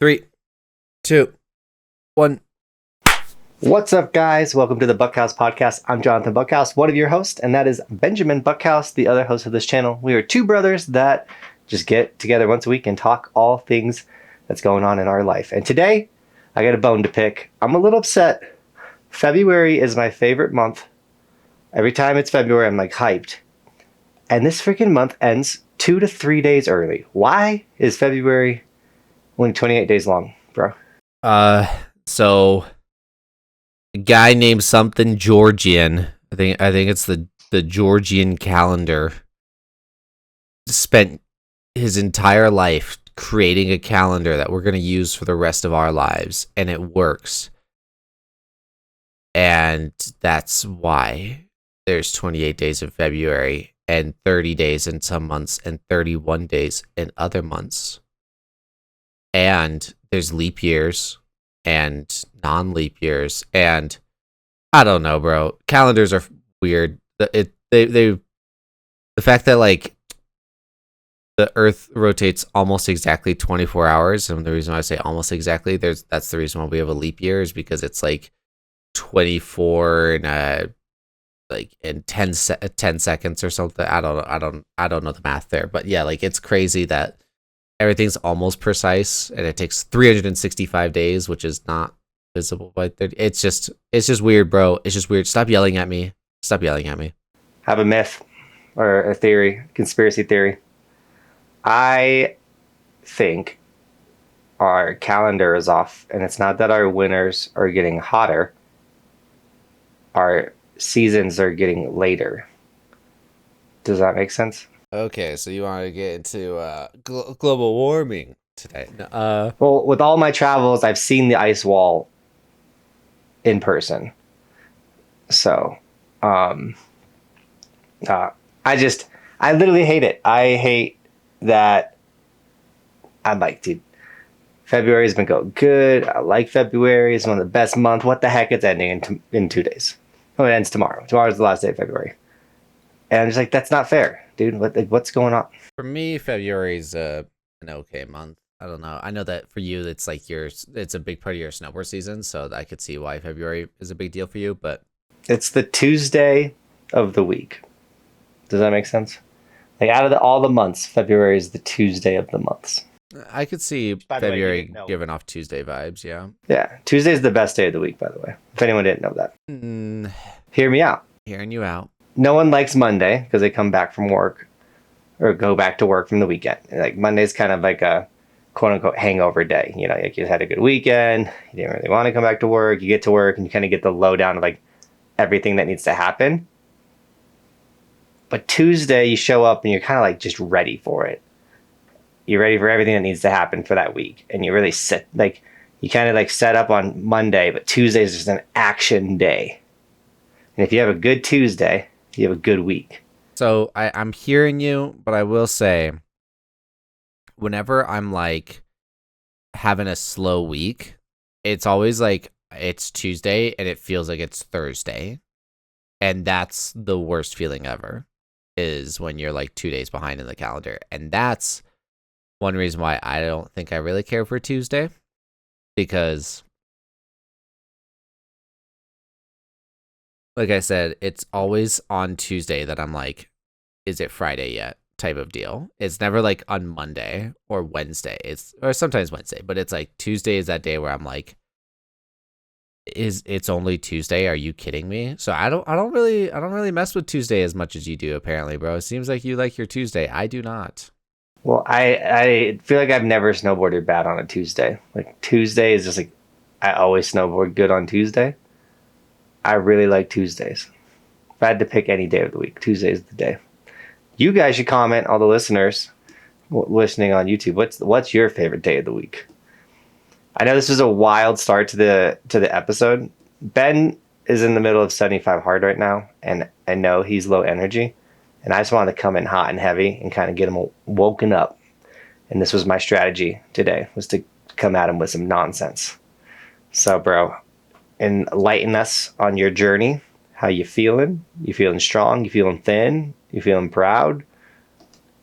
3, 2, 1. What's up, guys? Welcome to the Buckhouse Podcast. I'm Johnathan Buckhouse, one of your hosts, and that is Benjamin Buckhouse, the other host of this channel. We are two brothers that just get together once a week and talk all things that's going on in our life. And today, I got a bone to pick. I'm a little upset. February is my favorite month. Every time it's February, I'm like hyped. And this freaking month ends 2 to 3 days early. Why is February only 28 days long, bro? So a guy named something Georgian. I think it's the Georgian calendar. Spent his entire life creating a calendar that we're going to use for the rest of our lives, and it works. And that's why there's 28 days in February and 30 days in some months and 31 days in other months. And there's leap years and non-leap years, and I don't know, bro. Calendars are weird. The fact that like the Earth rotates almost exactly 24 hours, and the reason why I say almost exactly, that's the reason why we have a leap year, is because it's like 24 and in 10 seconds or something. I don't know the math there, but yeah, like it's crazy that everything's almost precise, and it takes 365 days, which is not visible by 30. It's just weird, bro. It's just weird. Stop yelling at me. Have a myth or a theory, conspiracy theory. I think our calendar is off, and it's not that our winters are getting hotter. Our seasons are getting later. Does that make sense? Okay, so you want to get into global warming today? Well, with all my travels, I've seen the ice wall in person. So, I literally hate it. I hate that. I'm like, dude, February's been going good. I like February. It's one of the best months. What the heck? It's ending in 2 days. Oh, it ends tomorrow. Tomorrow's the last day of February. And I'm just like, that's not fair, dude. What's going on? For me, February's an okay month. I don't know. I know that for you, it's like it's a big part of your snowboard season, so I could see why February is a big deal for you. But it's the Tuesday of the week. Does that make sense? Like out of all the months, February is the Tuesday of the months. I could see February giving off Tuesday vibes. Yeah. Yeah, Tuesday is the best day of the week, by the way. If anyone didn't know that, Hear me out. Hearing you out. No one likes Monday because they come back from work or go back to work from the weekend. Like Monday's kind of like a quote unquote hangover day. You know, like you had a good weekend, you didn't really want to come back to work. You get to work and you kind of get the lowdown of like everything that needs to happen. But Tuesday you show up and you're kind of like just ready for it. You're ready for everything that needs to happen for that week. And you really you kind of like set up on Monday, but Tuesday is just an action day. And if you have a good Tuesday, you have a good week. So I'm hearing you, but I will say, whenever I'm like having a slow week, it's always like it's Tuesday and it feels like it's Thursday. And that's the worst feeling ever, is when you're like 2 days behind in the calendar. And that's one reason why I don't think I really care for Tuesday, because like I said, it's always on Tuesday that I'm like, is it Friday yet? Type of deal. It's never like on Monday or Wednesday. Or sometimes Wednesday, but it's like Tuesday is that day where I'm like, it's only Tuesday? Are you kidding me? So I don't really mess with Tuesday as much as you do, apparently, bro. It seems like you like your Tuesday. I do not. Well, I feel like I've never snowboarded bad on a Tuesday. Like Tuesday is just like, I always snowboard good on Tuesday. I really like Tuesdays. If I had to pick any day of the week, Tuesday is the day. You guys should comment, all the listeners listening on YouTube. What's your favorite day of the week? I know this was a wild start to the episode. Ben is in the middle of 75 hard right now, and I know he's low energy. And I just wanted to come in hot and heavy and kind of get him woken up. And this was my strategy today, was to come at him with some nonsense. So, bro, enlighten us on your journey. How you feeling? You feeling strong? You feeling thin? You feeling proud?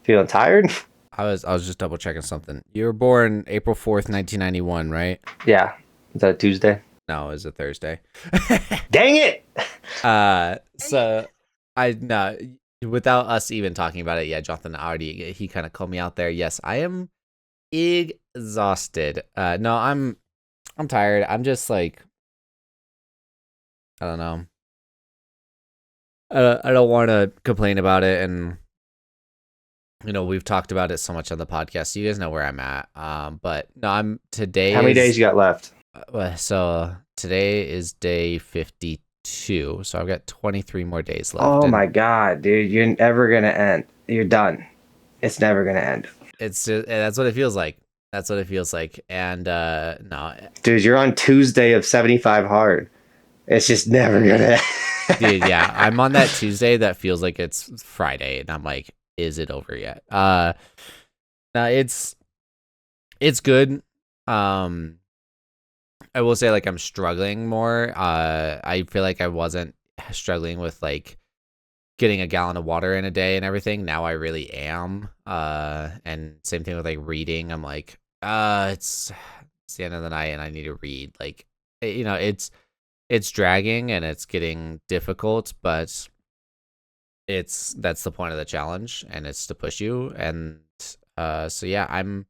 Feeling tired? I was just double checking something. You were born April 4th, 1991, right? Yeah. Is that a Tuesday? No, it was a Thursday. Dang it! So I no, without us even talking about it, yeah, Jonathan already he kind of called me out there. Yes, I am exhausted. No, I'm tired. I'm just like I don't know. I don't want to complain about it, and we've talked about it so much on the podcast. So you guys know where I'm at. But no, I'm today. How many days you got left? So today is day 52. So I've got 23 more days left. Oh my god, dude! You're never gonna end. You're done. It's never gonna end. It's just, that's what it feels like. That's what it feels like. And no, dude, you're on Tuesday of 75 hard. It's just never gonna. Dude, yeah, I'm on that Tuesday that feels like it's Friday, and I'm like, is it over yet? No, it's good. I will say, like, I'm struggling more. I feel like I wasn't struggling with like getting a gallon of water in a day and everything. Now I really am. And same thing with like reading. I'm like, it's the end of the night, and I need to read. Like, it's dragging and it's getting difficult, but that's the point of the challenge, and it's to push you. And so yeah, I don't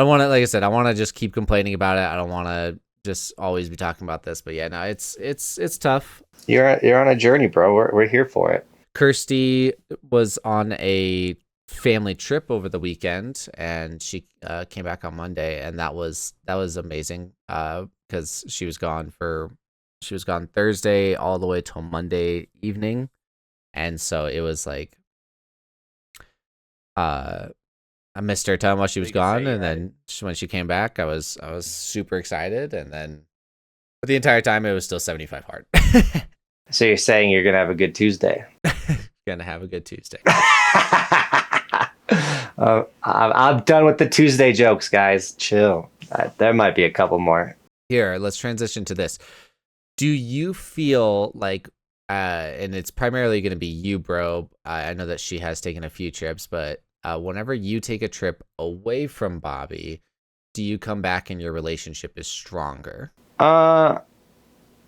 want to, like I said, I want to just keep complaining about it. I don't want to just always be talking about this, but yeah, no, it's tough. You're on a journey, bro. We're here for it. Kirsty was on a family trip over the weekend, and she came back on Monday, and that was amazing. Because she was gone Thursday all the way till Monday evening, and so it was like I missed her time while she was gone, and then when she came back, I was super excited, and then but the entire time it was still 75 hard. So you're saying you're gonna have a good Tuesday? Gonna have a good Tuesday. I'm done with the Tuesday jokes, guys. Chill. There might be a couple more. Here, let's transition to this. Do you feel like, and it's primarily going to be you, bro. I know that she has taken a few trips, but whenever you take a trip away from Bobby, do you come back and your relationship is stronger?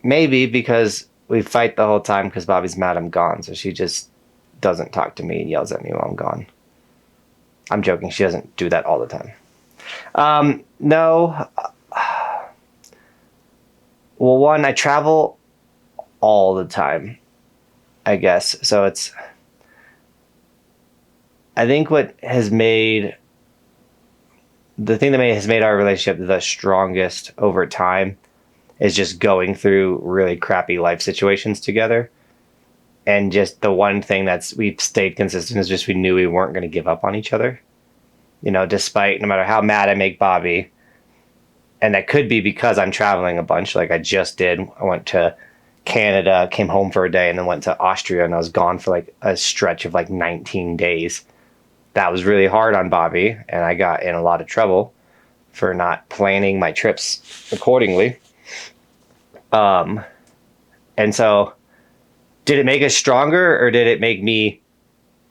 Maybe, because we fight the whole time because Bobby's mad I'm gone, so she just doesn't talk to me and yells at me while I'm gone. I'm joking. She doesn't do that all the time. No. Well, one, I travel all the time, I guess. So I think the thing that has made our relationship the strongest over time is just going through really crappy life situations together. And just the one thing we've stayed consistent is just we knew we weren't going to give up on each other. Despite no matter how mad I make Bobby. And that could be because I'm traveling a bunch, like I just did. I went to Canada, came home for a day, and then went to Austria, and I was gone for like a stretch of like 19 days. That was really hard on Bobby, and I got in a lot of trouble for not planning my trips accordingly. And so, did it make us stronger, or did it make me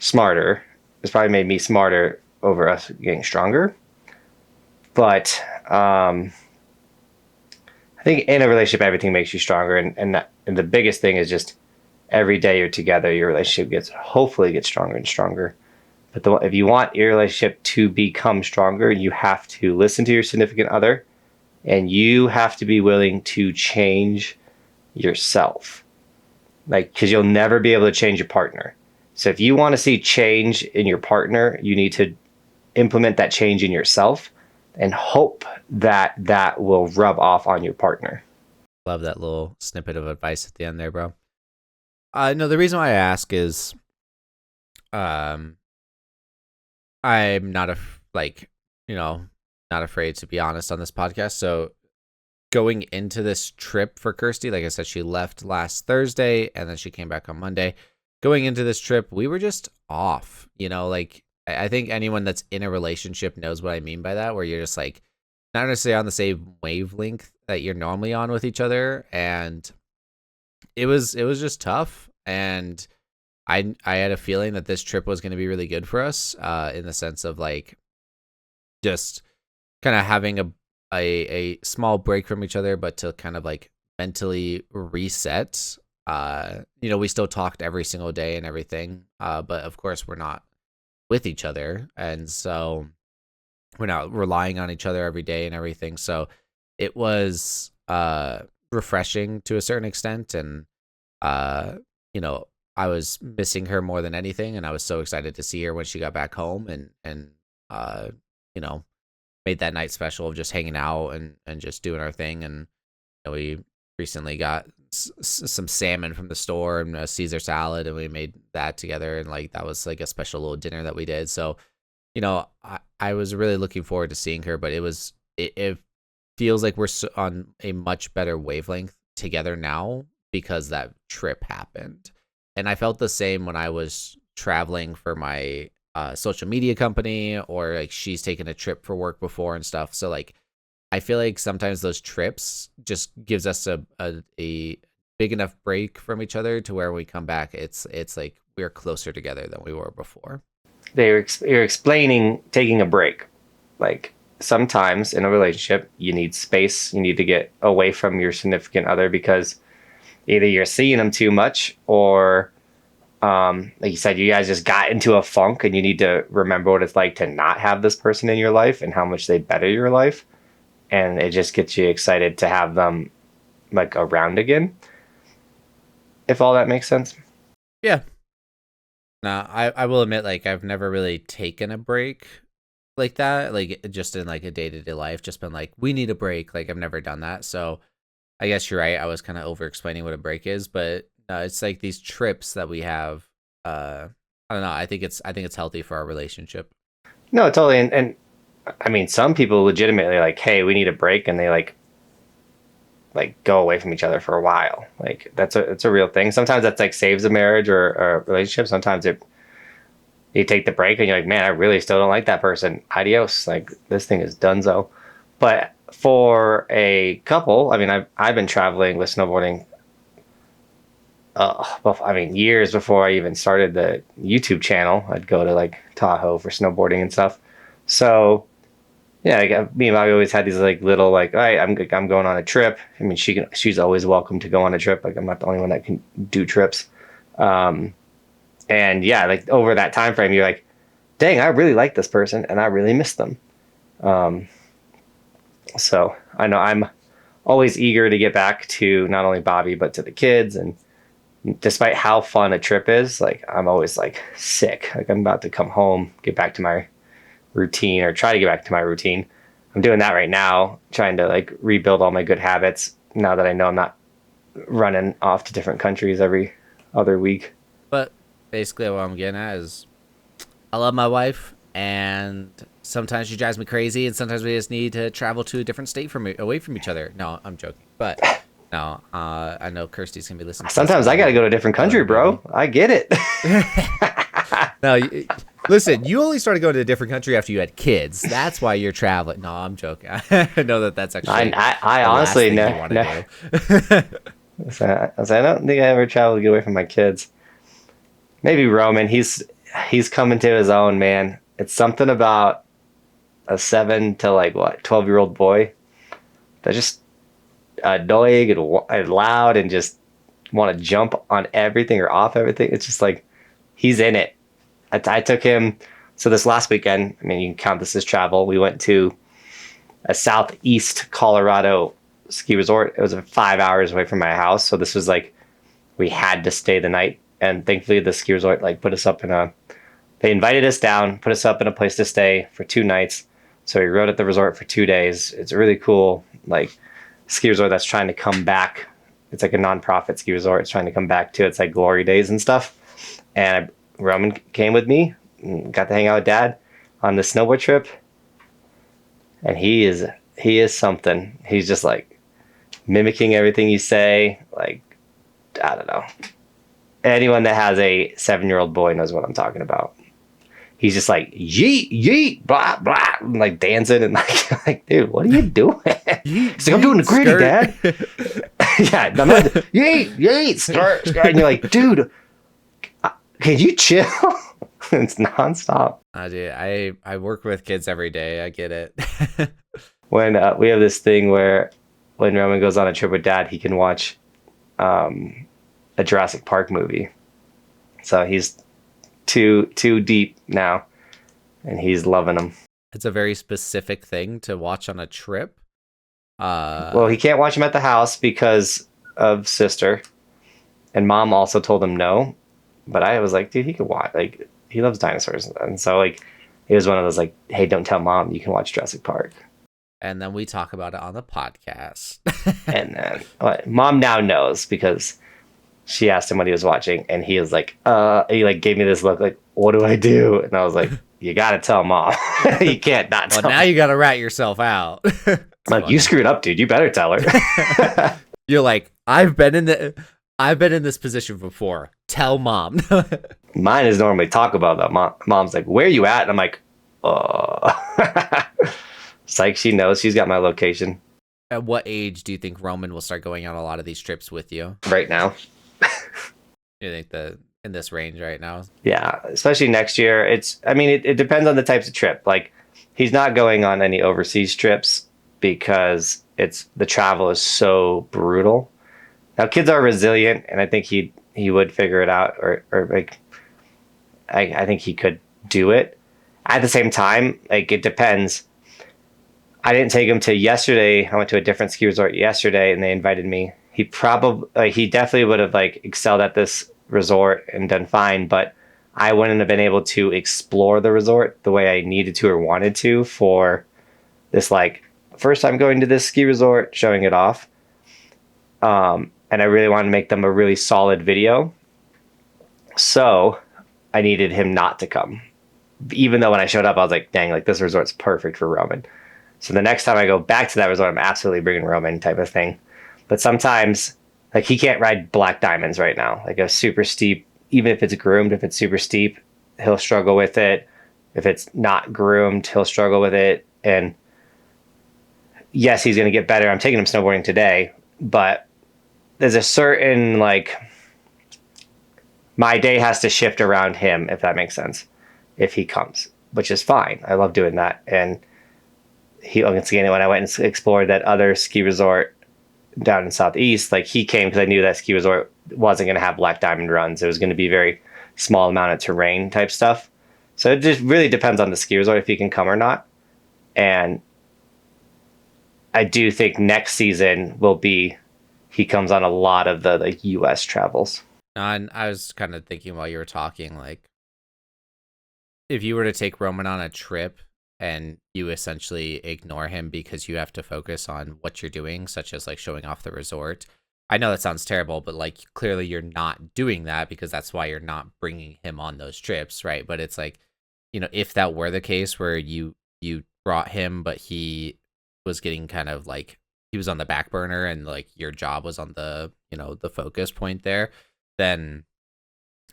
smarter? It's probably made me smarter over us getting stronger. But I think in a relationship, everything makes you stronger. And the biggest thing is just every day you're together, your relationship hopefully gets stronger and stronger. But if you want your relationship to become stronger, you have to listen to your significant other, and you have to be willing to change yourself. Because you'll never be able to change your partner. So if you want to see change in your partner, you need to implement that change in yourself and hope that will rub off on your partner. Love that little snippet of advice at the end there, bro. No, the reason why I ask is, I'm not not afraid to be honest on this podcast. So going into this trip for Kirsty, like I said, she left last Thursday and then she came back on Monday. Going into this trip, we were just off, like I think anyone that's in a relationship knows what I mean by that, where you're just like not necessarily on the same wavelength that you're normally on with each other. And it was just tough. And I had a feeling that this trip was going to be really good for us, in the sense of like just kind of having a small break from each other, but to kind of like mentally reset. We still talked every single day and everything, but of course we're not with each other, and so we're not relying on each other every day and everything. So it was refreshing to a certain extent, and I was missing her more than anything, and I was so excited to see her when she got back home, and uh, you know, made that night special of just hanging out and just doing our thing. And we recently got some salmon from the store and a Caesar salad, and we made that together, and like that was like a special little dinner that we did. So I was really looking forward to seeing her, but it feels like we're on a much better wavelength together now because that trip happened. And I felt the same when I was traveling for my social media company, or like she's taken a trip for work before and stuff. So like I feel like sometimes those trips just gives us a big enough break from each other to where when we come back, it's like we're closer together than we were before. You're explaining taking a break. Like sometimes in a relationship, you need space. You need to get away from your significant other because either you're seeing them too much, or like you said, you guys just got into a funk, and you need to remember what it's like to not have this person in your life and how much they better your life. And it just gets you excited to have them like around again. If all that makes sense. Yeah. No, I will admit, like, I've never really taken a break like that, like, just in, like, a day-to-day life, just been like, we need a break. Like, I've never done that, so I guess you're right. I was kind of over-explaining what a break is, but it's like these trips that we have, I don't know, I think it's healthy for our relationship. No, totally, and I mean, some people legitimately like, hey, we need a break, and they like go away from each other for a while. Like it's a real thing. Sometimes that's like saves a marriage or a relationship. Sometimes you take the break and you're like, man, I really still don't like that person. Adios. Like this thing is donezo. But for a couple, I mean, I've been traveling with snowboarding. Years before I even started the YouTube channel. I'd go to like Tahoe for snowboarding and stuff. So yeah, like, me and Bobby always had these like little like, all right, I'm going on a trip. I mean, she's always welcome to go on a trip. Like I'm not the only one that can do trips. And yeah, like over that time frame, you're like, dang, I really like this person and I really miss them. So I know I'm always eager to get back to not only Bobby but to the kids. And despite how fun a trip is, like I'm always like sick. Like I'm about to come home, get back to my routine, or try to get back to my routine. I'm doing that right now, trying to like rebuild all my good habits now that I know I'm not running off to different countries every other week. But basically what I'm getting at is I love my wife, and sometimes she drives me crazy, and sometimes we just need to travel to a different state away from each other. No, I'm joking. But no, I know Kirsty's gonna be listening. Sometimes I gotta go to a different country, bro. I get it. No, listen, you only started going to a different country after you had kids. That's why you're traveling. No, I'm joking. I know that's actually. I honestly no. So I don't think I ever traveled to get away from my kids. Maybe Roman. He's coming to his own, man. It's something about a 7 to 12-year-old boy that just annoying and loud and just want to jump on everything or off everything. It's just like he's in it. I took him. So this last weekend, I mean, you can count this as travel. We went to a southeast Colorado ski resort. It was 5 hours away from my house. So this was like, we had to stay the night. And thankfully the ski resort put us up they invited us down, put us up in a place to stay for 2 nights. So we rode at the resort for 2 days. It's a really cool, ski resort that's trying to come back. It's like a nonprofit ski resort. It's trying to come back to its glory days and stuff. And Roman came with me, got to hang out with Dad on the snowboard trip. And he is something. He's just mimicking everything you say. I don't know. Anyone that has a 7-year-old boy knows what I'm talking about. He's just yeet, yeet, blah, blah, and dancing and dude, what are you doing? He's I'm doing the gritty, skirt. Dad. Yeah, I'm not, yeet, yeet, skirt, skirt. And you're like, dude, Can you chill? It's nonstop. I work with kids every day. I get it. When we have this thing where when Roman goes on a trip with dad, he can watch a Jurassic Park movie. So he's too deep now, and he's loving them. It's a very specific thing to watch on a trip. Well, he can't watch them at the house because of sister, and mom also told him no. But I was like, dude, he could watch. Like, he loves dinosaurs, and so like, it was one of those like, hey, don't tell mom you can watch Jurassic Park. And then we talk about it on the podcast. And then mom now knows because she asked him what he was watching, and he was like, he like gave me this look like, what do I do? And I was like, you gotta tell mom. You can't not tell. Well, now you gotta rat yourself out. Like, you screwed up, dude. You better tell her. You're like, I've been in this position before. Tell mom. Mine is normally talk about that. Mom's like, where are you at? And I'm like, it's like she knows. She's got my location. At what age do you think Roman will start going on a lot of these trips with you? Right now. You think in this range right now? Yeah, especially next year. It depends on the types of trip. Like, he's not going on any overseas trips because the travel is so brutal. Now, kids are resilient, and I think he would figure it out, or like, I think he could do it. At the same time, like, it depends. I didn't take him to yesterday. I went to a different ski resort yesterday, and they invited me. He definitely would have like excelled at this resort and done fine, but I wouldn't have been able to explore the resort the way I needed to or wanted to for this like first time going to this ski resort, showing it off. And I really wanted to make them a really solid video. So I needed him not to come. Even though when I showed up, I was like, dang, like, this resort's perfect for Roman. So the next time I go back to that resort, I'm absolutely bringing Roman, type of thing. But sometimes, like, he can't ride black diamonds right now. Like, a super steep, even if it's groomed, if it's super steep, he'll struggle with it. If it's not groomed, he'll struggle with it. And yes, he's going to get better. I'm taking him snowboarding today, but there's a certain, like, my day has to shift around him, if that makes sense, if he comes, which is fine. I love doing that. And once again, when I went and explored that other ski resort down in Southeast, like, he came because I knew that ski resort wasn't going to have black diamond runs. It was going to be very small amount of terrain type stuff. So it just really depends on the ski resort if he can come or not. And I do think next season will be, he comes on a lot of the like US travels. And I was kind of thinking while you were talking, like, if you were to take Roman on a trip and you essentially ignore him because you have to focus on what you're doing, such as like showing off the resort. I know that sounds terrible, but like, clearly you're not doing that because that's why you're not bringing him on those trips, right? But it's like, if that were the case where you brought him, but he was getting kind of like, he was on the back burner and like your job was on the, the focus point there, then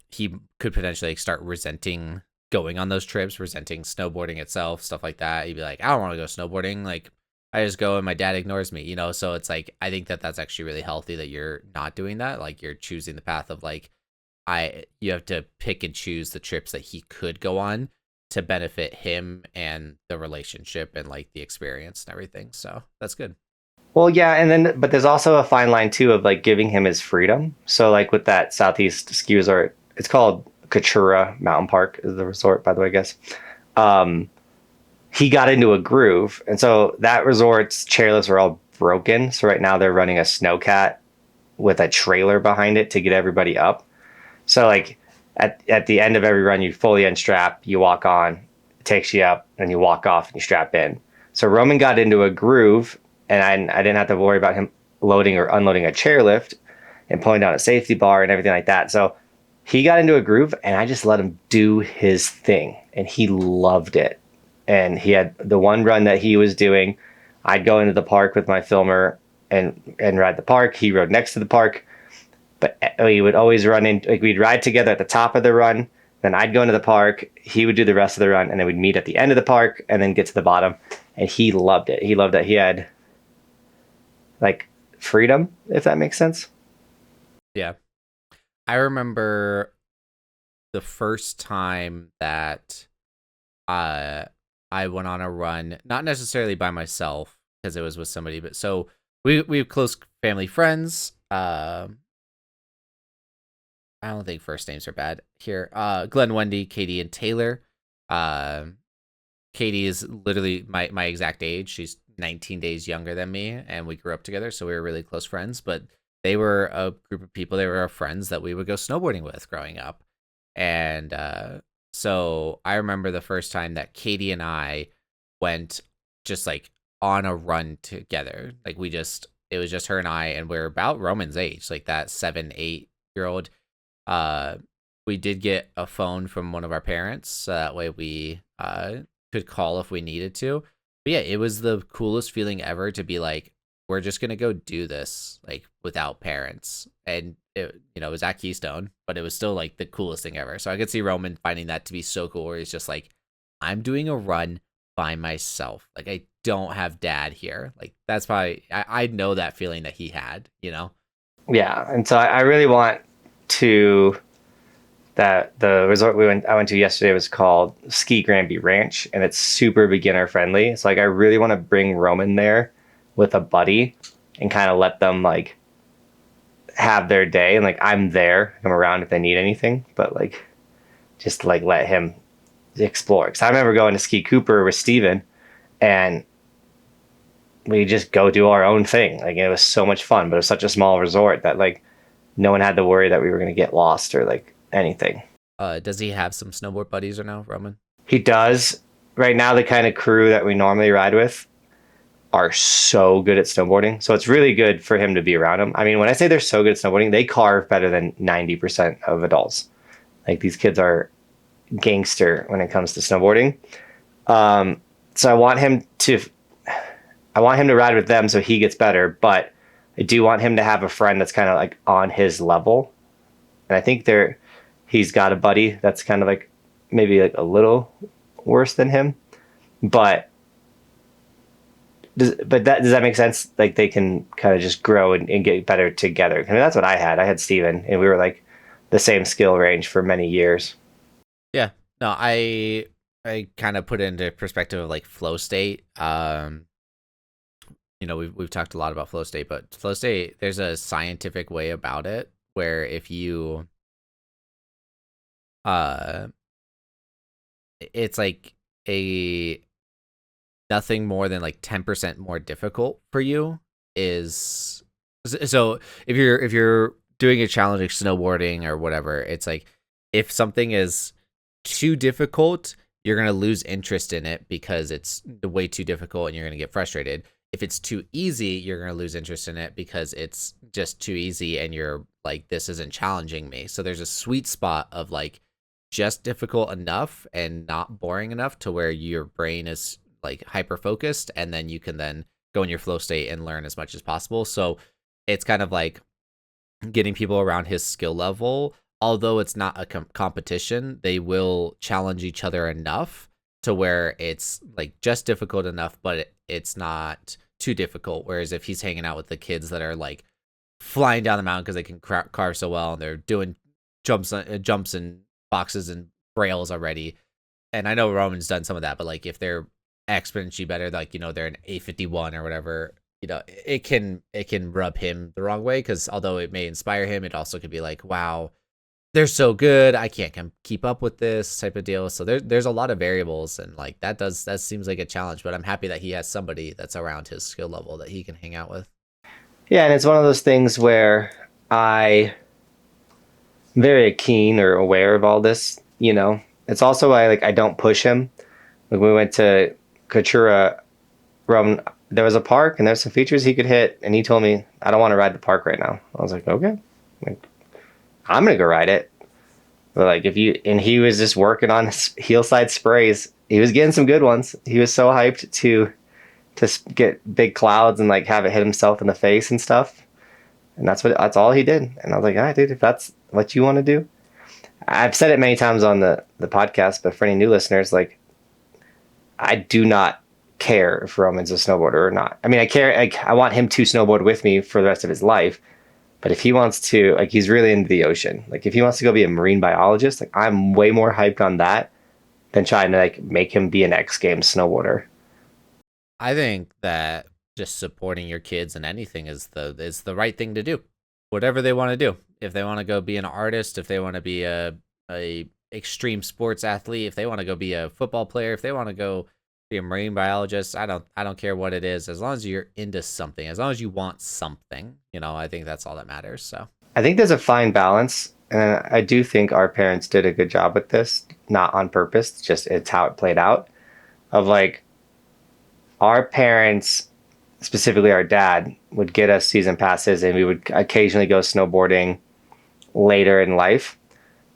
he could potentially like start resenting going on those trips, resenting snowboarding itself, stuff like that. He'd be like, I don't want to go snowboarding. Like, I just go and my dad ignores me, So it's like, I think that that's actually really healthy that you're not doing that. Like, you're choosing the path of like, you have to pick and choose the trips that he could go on to benefit him and the relationship and like the experience and everything. So that's good. Well, yeah. But there's also a fine line too of like giving him his freedom. So like with that Southeast ski resort, it's called Katura Mountain Park is the resort, by the way, I guess. He got into a groove. And so that resort's chairlifts are all broken. So right now they're running a snowcat with a trailer behind it to get everybody up. So like at the end of every run, you fully unstrap, you walk on, it takes you up, and you walk off and you strap in. So Roman got into a groove, and I didn't have to worry about him loading or unloading a chairlift and pulling down a safety bar and everything like that. So he got into a groove, and I just let him do his thing, and he loved it. And he had the one run that he was doing, I'd go into the park with my filmer and ride the park. He rode next to the park, but we would always run in, like, we'd ride together at the top of the run. Then I'd go into the park, he would do the rest of the run, and then we'd meet at the end of the park and then get to the bottom. And he loved it. He loved that he had like freedom, if that makes sense. Yeah. I remember the first time that I went on a run, not necessarily by myself because it was with somebody, but so we have close family friends. I don't think first names are bad here. Glenn, Wendy, Katie, and Taylor. Katie is literally my exact age. She's 19 days younger than me, and we grew up together, so we were really close friends. But they were a group of people. They were our friends that we would go snowboarding with growing up. And so I remember the first time that Katie and I went just like on a run together. Like it was just her and I, and we're about Roman's age, like that 7-8 year old. We did get a phone from one of our parents, so that way we could call if we needed to. But yeah, it was the coolest feeling ever to be like, we're just gonna go do this like without parents, and it was at Keystone, but it was still like the coolest thing ever. So I could see Roman finding that to be so cool, where he's just like, I'm doing a run by myself, like I don't have dad here. Like that's probably I know that feeling that he had. Yeah, and so I really want to that the resort I went to yesterday was called Ski Granby Ranch, and it's super beginner friendly. So like I really want to bring Roman there with a buddy and kind of let them like have their day, and like I'm there, I'm around if they need anything, but like just like let him explore. Because I remember going to Ski Cooper with Steven, and we just go do our own thing. Like it was so much fun, but it was such a small resort that like no one had to worry that we were going to get lost or like anything. Does he have some snowboard buddies or no, Roman? He does. Right now, the kind of crew that we normally ride with are so good at snowboarding. So it's really good for him to be around them. I mean, when I say they're so good at snowboarding, they carve better than 90% of adults. Like these kids are gangster when it comes to snowboarding. So I want him to ride with them so he gets better, but I do want him to have a friend that's kind of like on his level. And I think he's got a buddy that's kind of like maybe like a little worse than him, but does that make sense? Like they can kind of just grow and get better together. I mean, that's what I had. I had Steven, and we were like the same skill range for many years. Yeah. No, I kind of put it into perspective of like flow state. We've talked a lot about flow state, but flow state, there's a scientific way about it where if you it's like a nothing more than like 10% more difficult for you is so if you're doing a challenge like snowboarding or whatever, it's like if something is too difficult, you're going to lose interest in it because it's way too difficult and you're going to get frustrated. If it's too easy, you're going to lose interest in it because it's just too easy and you're like, this isn't challenging me. So there's a sweet spot of like just difficult enough and not boring enough to where your brain is like hyper focused, and then you can then go in your flow state and learn as much as possible. So it's kind of like getting people around his skill level. Although it's not a competition, they will challenge each other enough to where it's like just difficult enough, but it's not too difficult. Whereas if he's hanging out with the kids that are like flying down the mountain because they can carve so well and they're doing jumps and boxes and brails already. And I know Roman's done some of that, but like if they're exponentially better, like, they're an A51 or whatever, it can rub him the wrong way, because although it may inspire him, it also could be like, wow, they're so good, I can't keep up with this type of deal. So there's a lot of variables, and like that seems like a challenge, but I'm happy that he has somebody that's around his skill level that he can hang out with. Yeah, and it's one of those things where I'm very keen or aware of all this, It's also why I don't push him. Like we went to Katura, there was a park and there's some features he could hit, and he told me, I don't want to ride the park right now. I was like, okay. Like, I'm gonna go ride it. But like he was just working on his heel side sprays. He was getting some good ones. He was so hyped to get big clouds and like have it hit himself in the face and stuff. And that's all he did. And I was like, all right, dude, if that's what you want to do. I've said it many times on the podcast, but for any new listeners, like, I do not care if Roman's a snowboarder or not. I mean, I care. I want him to snowboard with me for the rest of his life, But if he wants to, like, he's really into the ocean. Like, if he wants to go be a marine biologist, like, I'm way more hyped on that than trying to like make him be an X Games snowboarder. I think that just supporting your kids in anything is the right thing to do. Whatever they want to do. If they want to go be an artist, if they want to be a extreme sports athlete, if they want to go be a football player, if they want to go be a marine biologist, I don't care what it is. As long as you're into something, as long as you want something, I think that's all that matters. So I think there's a fine balance, and I do think our parents did a good job with this, not on purpose, just it's how it played out. Of like, our parents, specifically our dad, would get us season passes, and we would occasionally go snowboarding later in life.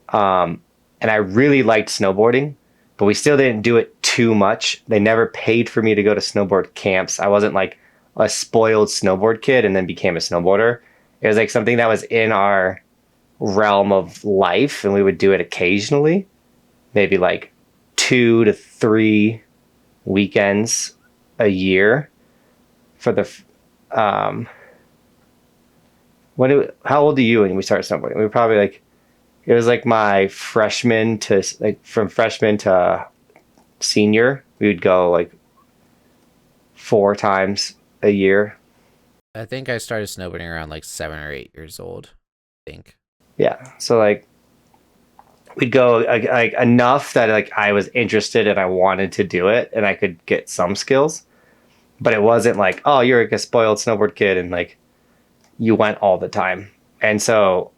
And I really liked snowboarding, but we still didn't do it too much. They never paid for me to go to snowboard camps. I wasn't like a spoiled snowboard kid and then became a snowboarder. It was like something that was in our realm of life, and we would do it occasionally, maybe like 2 to 3 weekends a year for the how old are you when we started snowboarding? We were probably like, it was like my freshman to like from freshman to senior, we would go like 4 times a year. I think I started snowboarding around like 7 or 8 years old, I think. Yeah. So like we'd go like enough that like I was interested and I wanted to do it and I could get some skills, but it wasn't like, oh, you're like a spoiled snowboard kid and like you went all the time. And so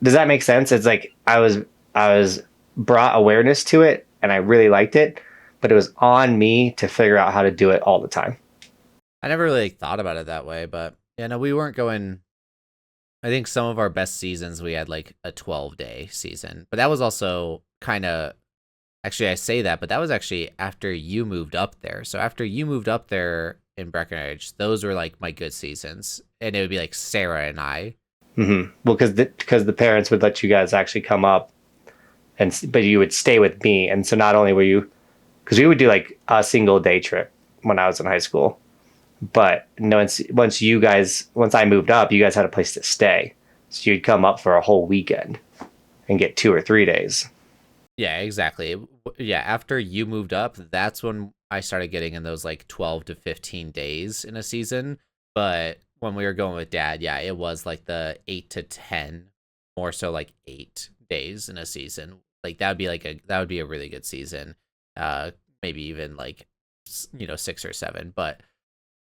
does that make sense? It's like I was brought awareness to it and I really liked it, but it was on me to figure out how to do it all the time. I never really thought about it that way, but we weren't going. I think some of our best seasons we had like a 12-day season, but that was also kind of, actually I say that, but that was actually after you moved up there. So after you moved up there in Breckenridge, those were like my good seasons, and it would be like Sarah and I. Mm-hmm. Well, because the parents would let you guys actually come up, but you would stay with me, and so not only were you, because we would do like a single day trip when I was in high school. But no, once I moved up, you guys had a place to stay. So you'd come up for a whole weekend and get 2 or 3 days. Yeah, exactly. Yeah, after you moved up, that's when I started getting in those like 12 to 15 days in a season. But when we were going with Dad, yeah, it was like the 8 to 10, more so like 8 days in a season. Like that would be a really good season. Maybe even like 6 or 7, but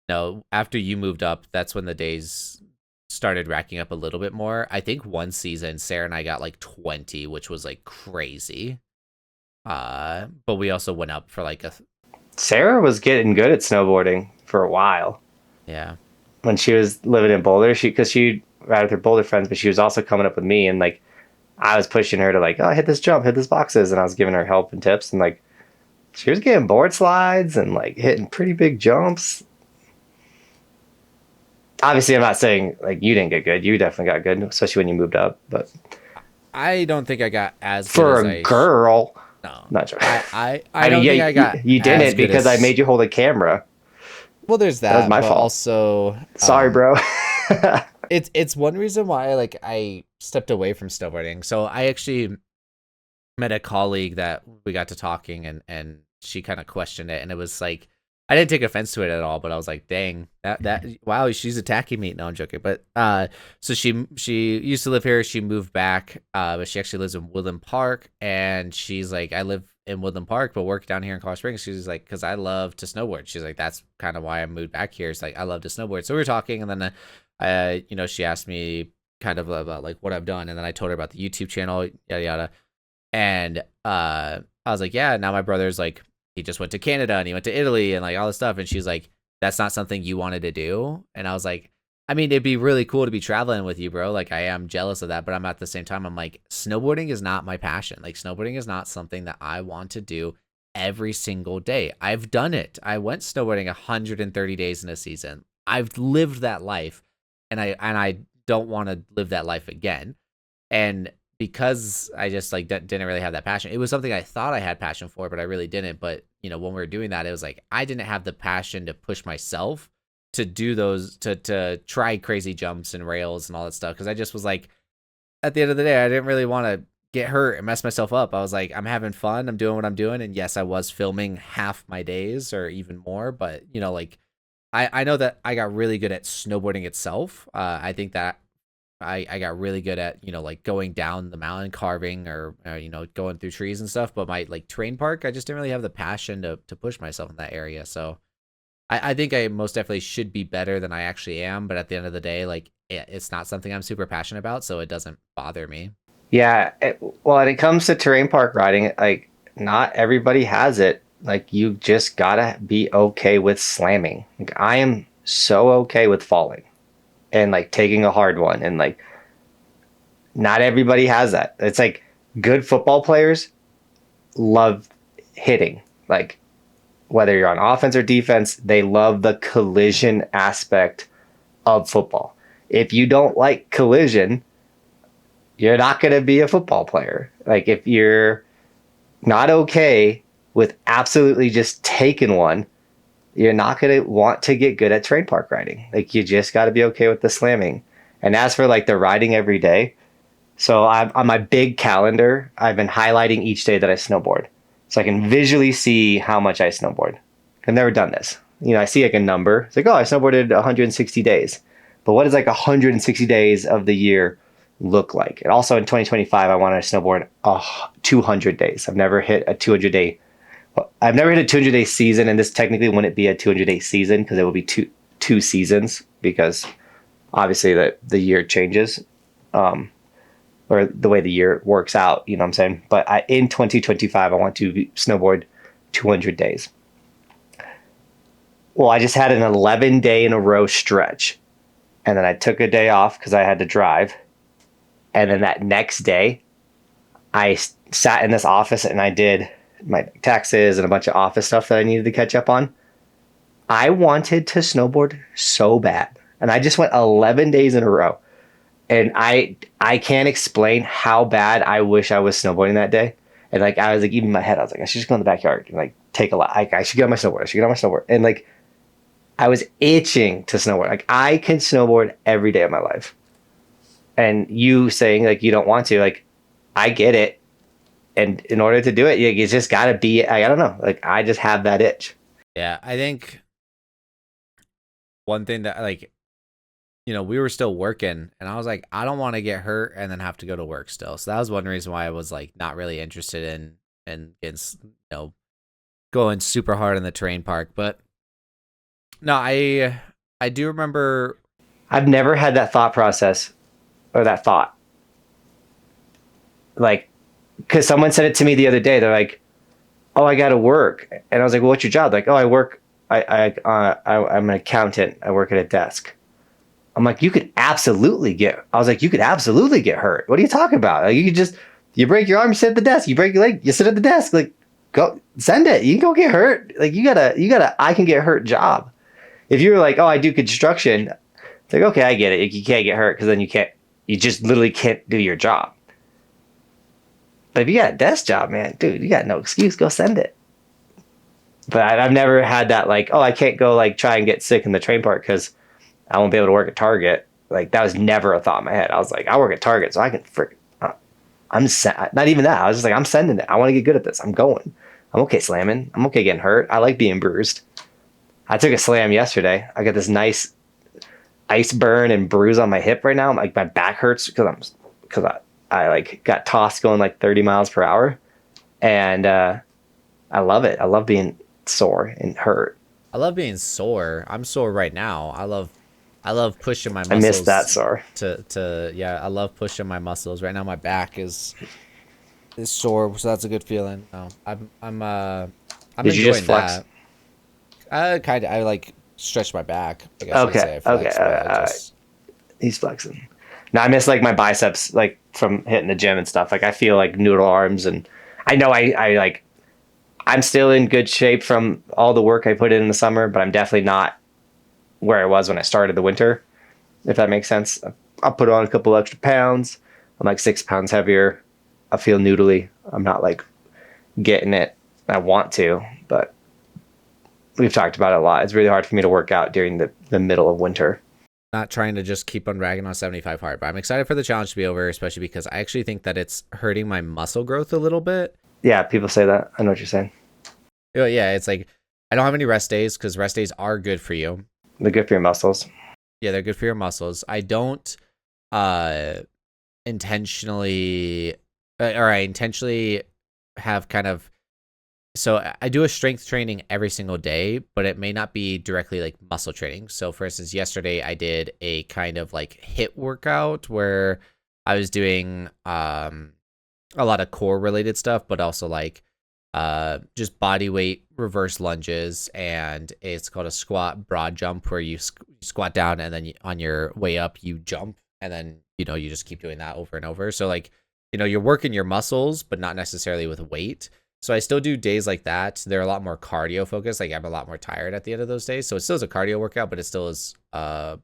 no, after you moved up, that's when the days started racking up a little bit more. I think one season, Sarah and I got like 20, which was like crazy. But we also went up for like Sarah was getting good at snowboarding for a while. Yeah. When she was living in Boulder, because she ride with her Boulder friends, but she was also coming up with me, and like I was pushing her to like, oh, hit this jump, hit this boxes, and I was giving her help and tips, and like she was getting board slides and like hitting pretty big jumps. Obviously, I'm not saying like you didn't get good. You definitely got good, especially when you moved up. But I don't think I got as for good a girl. No, Not sure. I don't think I got. You didn't because I made you hold a camera. Well, there's that. That was my fault. Also, sorry, bro. it's one reason why I stepped away from snowboarding. So I actually met a colleague that we got to talking, and she kind of questioned it, and it was like, I didn't take offense to it at all, but I was like, dang, that wow, she's attacking me. No, I'm joking. But so she used to live here. She moved back, but she actually lives in Woodland Park, and she's like, I live in Woodland Park, but work down here in Colorado Springs. She's like, because I love to snowboard. She's like, that's kind of why I moved back here. It's like, I love to snowboard. So we were talking, and then she asked me kind of about like what I've done, and then I told her about the YouTube channel, yada yada, and I was like, yeah, now my brother's like, he just went to Canada and he went to Italy and like all this stuff. And she's like, that's not something you wanted to do. And I was like, I mean, it'd be really cool to be traveling with you, bro. Like I am jealous of that, but I'm at the same time, I'm like, snowboarding is not my passion. Like snowboarding is not something that I want to do every single day. I've done it. I went snowboarding 130 days in a season. I've lived that life, and I don't want to live that life again. And because I just like didn't really have that passion. It was something I thought I had passion for, but I really didn't. But when we were doing that, it was like I didn't have the passion to push myself to do those, to try crazy jumps and rails and all that stuff. Cause I just was like, at the end of the day, I didn't really want to get hurt and mess myself up. I was like, I'm having fun. I'm doing what I'm doing. And yes, I was filming half my days or even more, but you know, like I know that I got really good at snowboarding itself. I think that I got really good at, you know, like going down the mountain, carving or you know, going through trees and stuff. But my like terrain park, I just didn't really have the passion to push myself in that area. So I think I most definitely should be better than I actually am. But at the end of the day, like it's not something I'm super passionate about. So it doesn't bother me. Yeah. Well, when it comes to terrain park riding, like not everybody has it. Like you just gotta be okay with slamming. Like I am so okay with falling and like taking a hard one, and like not everybody has that. It's like good football players love hitting. Like whether you're on offense or defense, they love the collision aspect of football. If you don't like collision, you're not going to be a football player. Like if you're not okay with absolutely just taking one, you're not going to want to get good at terrain park riding. Like you just got to be okay with the slamming. And as for like the riding every day, so I'm on my big calendar, I've been highlighting each day that I snowboard. So I can visually see how much I snowboard. I've never done this. You know, I see like a number. It's like, oh, I snowboarded 160 days. But what does like 160 days of the year look like? And also in 2025, I want to snowboard 200 days. I've never hit a 200-day. I've never hit a 200-day season, and this technically wouldn't be a 200-day season because it will be two seasons because obviously the year changes. Or the way the year works out, you know what I'm saying? But in 2025, I want to snowboard 200 days. Well, I just had an 11-day in a row stretch. And then I took a day off because I had to drive. And then that next day, I sat in this office and I did my taxes and a bunch of office stuff that I needed to catch up on. I wanted to snowboard so bad. And I just went 11 days in a row. And I can't explain how bad I wish I was snowboarding that day. And like I was like, even in my head, I was like, I should just go in the backyard and like take a lot. I should get on my snowboard. I should get on my snowboard. And like I was itching to snowboard. Like I can snowboard every day of my life. And you saying like you don't want to, like I get it. And in order to do it, you just gotta be. I don't know. Like I just have that itch. Yeah, I think one thing that like, you know, we were still working and I was like, I don't want to get hurt and then have to go to work still. So that was one reason why I was like not really interested in getting, you know, going super hard in the terrain park. But no, I do remember. I've never had that thought process or that thought. Like, because someone said it to me the other day. They're like, oh, I got to work. And I was like, well, what's your job? Like, oh, I work. I'm an accountant. I work at a desk. I'm like, you could absolutely get hurt. What are you talking about? Like, you break your arm, you sit at the desk. You break your leg, you sit at the desk. Like, go send it. You can go get hurt. Like, you gotta, I can get hurt job. If you're like, oh, I do construction, it's like, okay, I get it. You can't get hurt because then you just literally can't do your job. But if you got a desk job, man, dude, you got no excuse. Go send it. But I've never had that like, oh, I can't go like try and get sick in the train park because I won't be able to work at Target. Like that was never a thought in my head. I was like, I work at Target, so I can not even that. I was just like, I'm sending it. I want to get good at this. I'm going. I'm okay slamming. I'm okay getting hurt. I like being bruised. I took a slam yesterday. I got this nice ice burn and bruise on my hip right now. Like my back hurts because I like got tossed going like 30 miles per hour, and I love it. I love being sore and hurt. I love being sore. I'm sore right now. I love pushing my muscles. I miss that sore. Yeah, I love pushing my muscles. Right now my back is sore, so that's a good feeling. No, I'm Did you enjoying just flex? that. I like stretch my back. I guess Okay. I flex, Okay. He's flexing. Now I miss like my biceps, like from hitting the gym and stuff. Like I feel like noodle arms, and I know I'm still in good shape from all the work I put in the summer, but I'm definitely not where I was when I started the winter, if that makes sense. I'll put on a couple extra pounds. I'm like 6 pounds heavier. I feel noodly. I'm not like getting it. I want to, but we've talked about it a lot. It's really hard for me to work out during the middle of winter. Not trying to just keep on ragging on 75 hard, but I'm excited for the challenge to be over, especially because I actually think that it's hurting my muscle growth a little bit. Yeah, people say that. I know what you're saying. Yeah, it's like I don't have any rest days because rest days are good for you. They're good for your muscles. Yeah, they're good for your muscles. I don't intentionally have kind of, so I do a strength training every single day, but it may not be directly like muscle training. So for instance, yesterday I did a kind of like HIIT workout where I was doing a lot of core related stuff, but also like just body weight reverse lunges, and it's called a squat broad jump where you squat down and then on your way up you jump, and then you just keep doing that over and over. So like you're working your muscles but not necessarily with weight. So I still do days like that. They're a lot more cardio focused. Like I'm a lot more tired at the end of those days, so it still is a cardio workout, but it still is a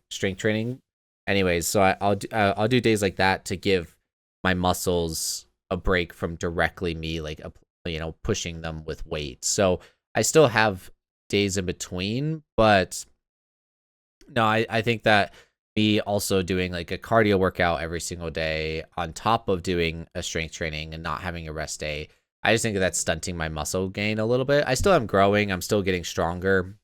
strength training anyways. So I'll do days like that to give my muscles a break from directly me like pushing them with weight. So I still have days in between, but no, I think that me also doing like a cardio workout every single day on top of doing a strength training and not having a rest day, I just think that's stunting my muscle gain a little bit. I still am growing, I'm still getting stronger,